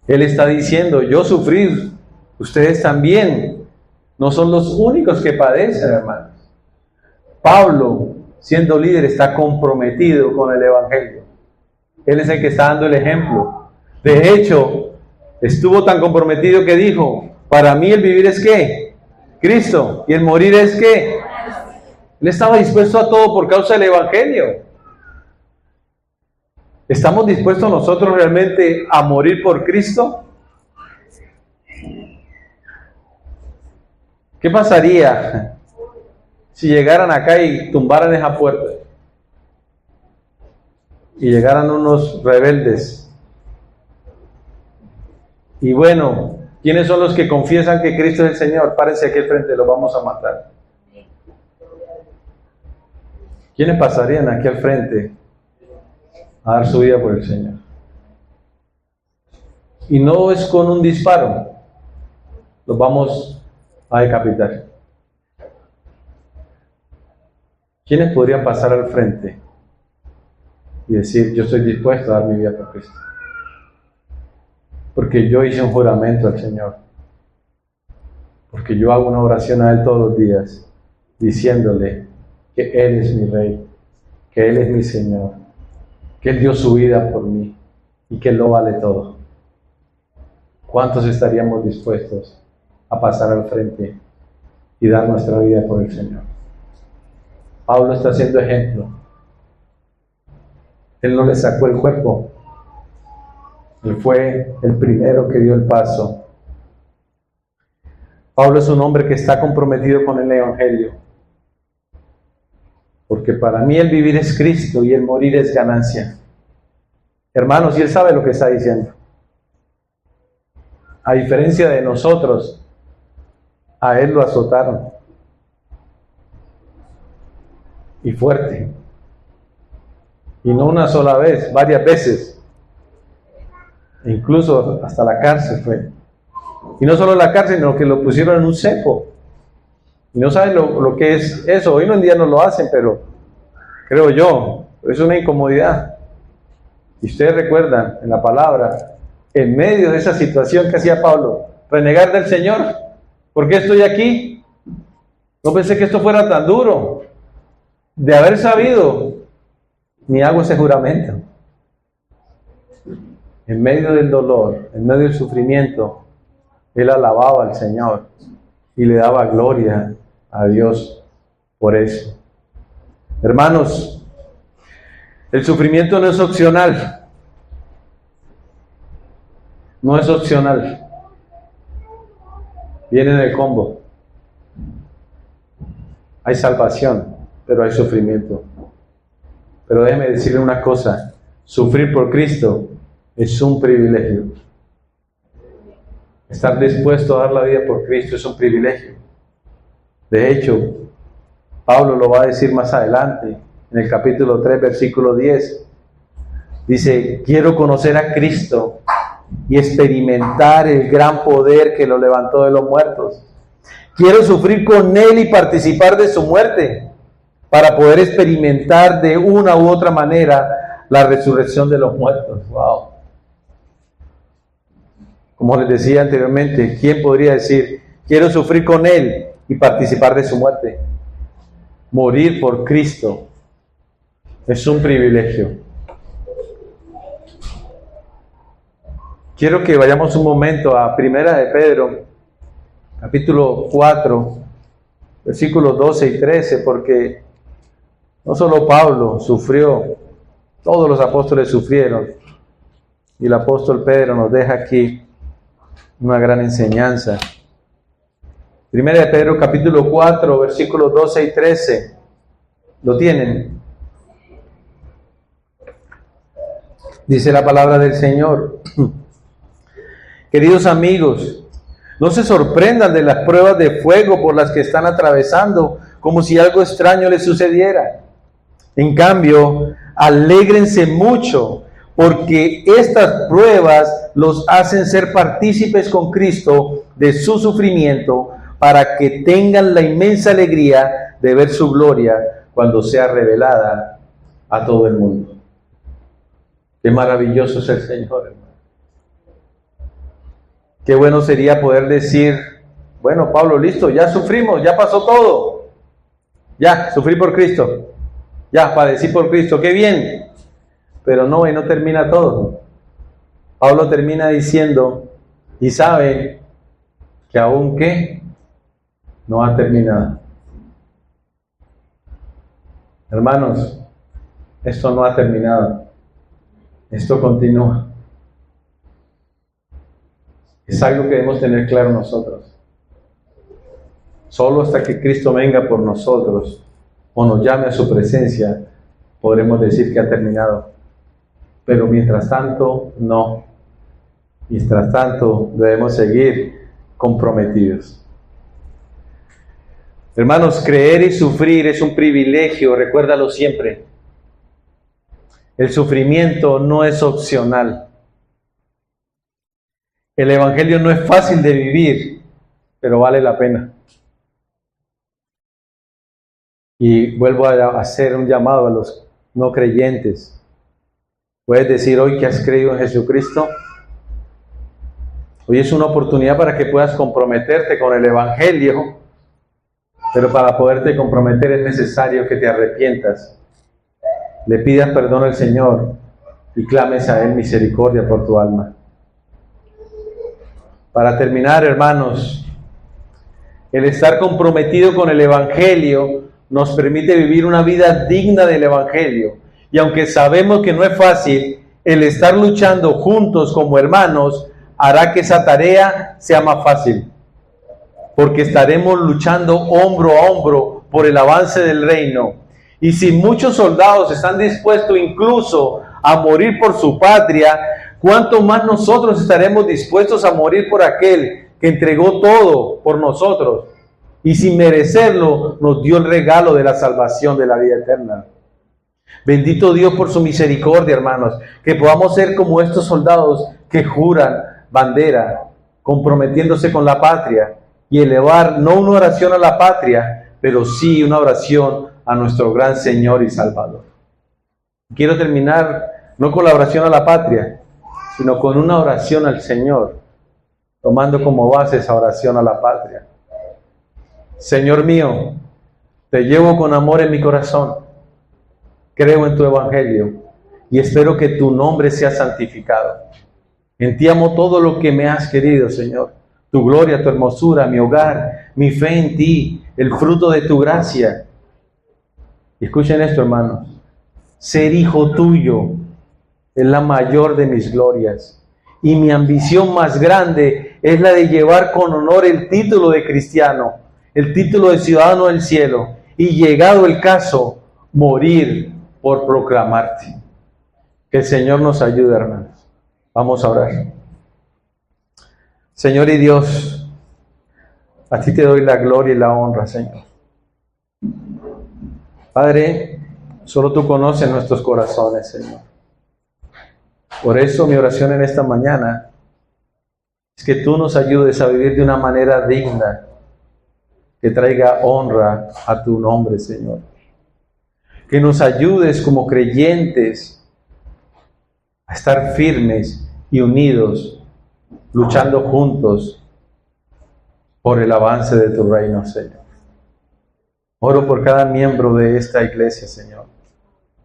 Él está diciendo, yo sufrí, ustedes también. No son los únicos que padecen, hermanos. Pablo, siendo líder, está comprometido con el Evangelio. Él es el que está dando el ejemplo. De hecho, estuvo tan comprometido que dijo, para mí el vivir es ¿qué? Cristo. Y el morir es ¿qué? Él estaba dispuesto a todo por causa del Evangelio. ¿Estamos dispuestos nosotros realmente a morir por Cristo? ¿Qué pasaría si llegaran acá y tumbaran esa puerta? Y llegaran unos rebeldes. Y bueno, ¿quiénes son los que confiesan que Cristo es el Señor? Párense aquí al frente, los vamos a matar. ¿Quiénes pasarían aquí al frente a dar su vida por el Señor? Y no es con un disparo, los vamos a decapitar. ¿Quiénes podrían pasar al frente y decir, yo estoy dispuesto a dar mi vida por Cristo? Porque yo hice un juramento al Señor. Porque yo hago una oración a Él todos los días, diciéndole que Él es mi Rey, que Él es mi Señor, que Él dio su vida por mí y que Él lo vale todo. ¿Cuántos estaríamos dispuestos a pasar al frente y dar nuestra vida por el Señor? Pablo está haciendo ejemplo. Él no le sacó el cuerpo. Él fue el primero que dio el paso. Pablo es un hombre que está comprometido con el Evangelio. Porque para mí el vivir es Cristo y el morir es ganancia. Hermanos, y él sabe lo que está diciendo. A diferencia de nosotros, a él lo azotaron. Y fuerte. Y no una sola vez, varias veces. E incluso hasta la cárcel fue. Y no solo la cárcel, sino que lo pusieron en un cepo. Y no saben lo que es eso. Hoy en día no lo hacen, pero creo yo, es una incomodidad. Y ustedes recuerdan en la palabra, en medio de esa situación que hacía Pablo, renegar del Señor. ¿Por qué estoy aquí? No pensé que esto fuera tan duro. De haber sabido, ni hago ese juramento. En medio del dolor, en medio del sufrimiento, él alababa al Señor y le daba gloria a Dios por eso. Hermanos, el sufrimiento no es opcional. No es opcional. Viene en el combo. Hay salvación, pero hay sufrimiento. Pero déjeme decirle una cosa, sufrir por Cristo es un privilegio. Estar dispuesto a dar la vida por Cristo es un privilegio. De hecho, Pablo lo va a decir más adelante, en el capítulo 3, versículo 10. Dice, quiero conocer a Cristo y experimentar el gran poder que lo levantó de los muertos. Quiero sufrir con Él y participar de su muerte, para poder experimentar de una u otra manera la resurrección de los muertos. Wow. Como les decía anteriormente, ¿quién podría decir, quiero sufrir con Él y participar de su muerte? Morir por Cristo es un privilegio. Quiero que vayamos un momento a Primera de Pedro, capítulo 4, versículos 12 y 13, porque no solo Pablo sufrió, todos los apóstoles sufrieron, y el apóstol Pedro nos deja aquí una gran enseñanza. Primera de Pedro, capítulo 4, versículos 12 y 13, ¿lo tienen? Dice la palabra del Señor. Queridos amigos, no se sorprendan de las pruebas de fuego por las que están atravesando, como si algo extraño les sucediera. En cambio, alégrense mucho, porque estas pruebas los hacen ser partícipes con Cristo de su sufrimiento, para que tengan la inmensa alegría de ver su gloria cuando sea revelada a todo el mundo. Qué maravilloso es el Señor, hermano. Qué bueno sería poder decir, bueno, Pablo, listo, ya sufrimos, ya pasó todo. Ya, sufrí por Cristo. Ya, padecí por Cristo, qué bien. Pero no, y no termina todo. Pablo termina diciendo, y sabe que aún que no ha terminado. Hermanos, esto no ha terminado. Esto continúa. Es algo que debemos tener claro nosotros. Solo hasta que Cristo venga por nosotros o nos llame a su presencia, podremos decir que ha terminado. Pero mientras tanto, no. Mientras tanto, debemos seguir comprometidos. Hermanos, creer y sufrir es un privilegio, recuérdalo siempre. El sufrimiento no es opcional. El Evangelio no es fácil de vivir, pero vale la pena. Y vuelvo a hacer un llamado a los no creyentes. Puedes decir hoy que has creído en Jesucristo. Hoy es una oportunidad para que puedas comprometerte con el Evangelio, pero para poderte comprometer es necesario que te arrepientas, le pidas perdón al Señor y clames a Él misericordia por tu alma. Para terminar, hermanos, el estar comprometido con el Evangelio nos permite vivir una vida digna del Evangelio. Y aunque sabemos que no es fácil, el estar luchando juntos como hermanos hará que esa tarea sea más fácil. Porque estaremos luchando hombro a hombro por el avance del reino. Y si muchos soldados están dispuestos incluso a morir por su patria, ¿cuánto más nosotros estaremos dispuestos a morir por aquel que entregó todo por nosotros? Y sin merecerlo, nos dio el regalo de la salvación de la vida eterna. Bendito Dios por su misericordia, hermanos, que podamos ser como estos soldados que juran bandera, comprometiéndose con la patria y elevar no una oración a la patria, pero sí una oración a nuestro gran Señor y Salvador. Quiero terminar no con la oración a la patria, sino con una oración al Señor, tomando como base esa oración a la patria. Señor mío, te llevo con amor en mi corazón, creo en tu Evangelio y espero que tu nombre sea santificado. En ti amo todo lo que me has querido, Señor, tu gloria, tu hermosura, mi hogar, mi fe en ti, el fruto de tu gracia. Y escuchen esto, hermanos, ser hijo tuyo es la mayor de mis glorias y mi ambición más grande es la de llevar con honor el título de cristiano, el título de ciudadano del cielo, y llegado el caso, morir por proclamarte. Que el Señor nos ayude, hermanos. Vamos a orar. Señor y Dios, a ti te doy la gloria y la honra, Señor. Padre, solo tú conoces nuestros corazones, Señor. Por eso mi oración en esta mañana es que tú nos ayudes a vivir de una manera digna, que traiga honra a tu nombre, Señor. Que nos ayudes como creyentes a estar firmes y unidos, luchando juntos por el avance de tu reino, Señor. Oro por cada miembro de esta iglesia, Señor,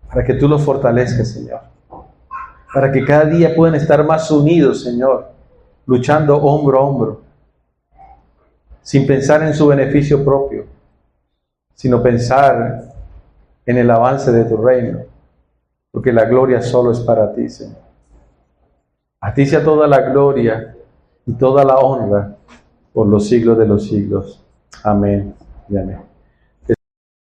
para que tú los fortalezcas, Señor, para que cada día puedan estar más unidos, Señor, luchando hombro a hombro, sin pensar en su beneficio propio, sino pensar en el avance de tu reino, porque la gloria solo es para ti, Señor. A ti sea toda la gloria y toda la honra por los siglos de los siglos. Amén y amén.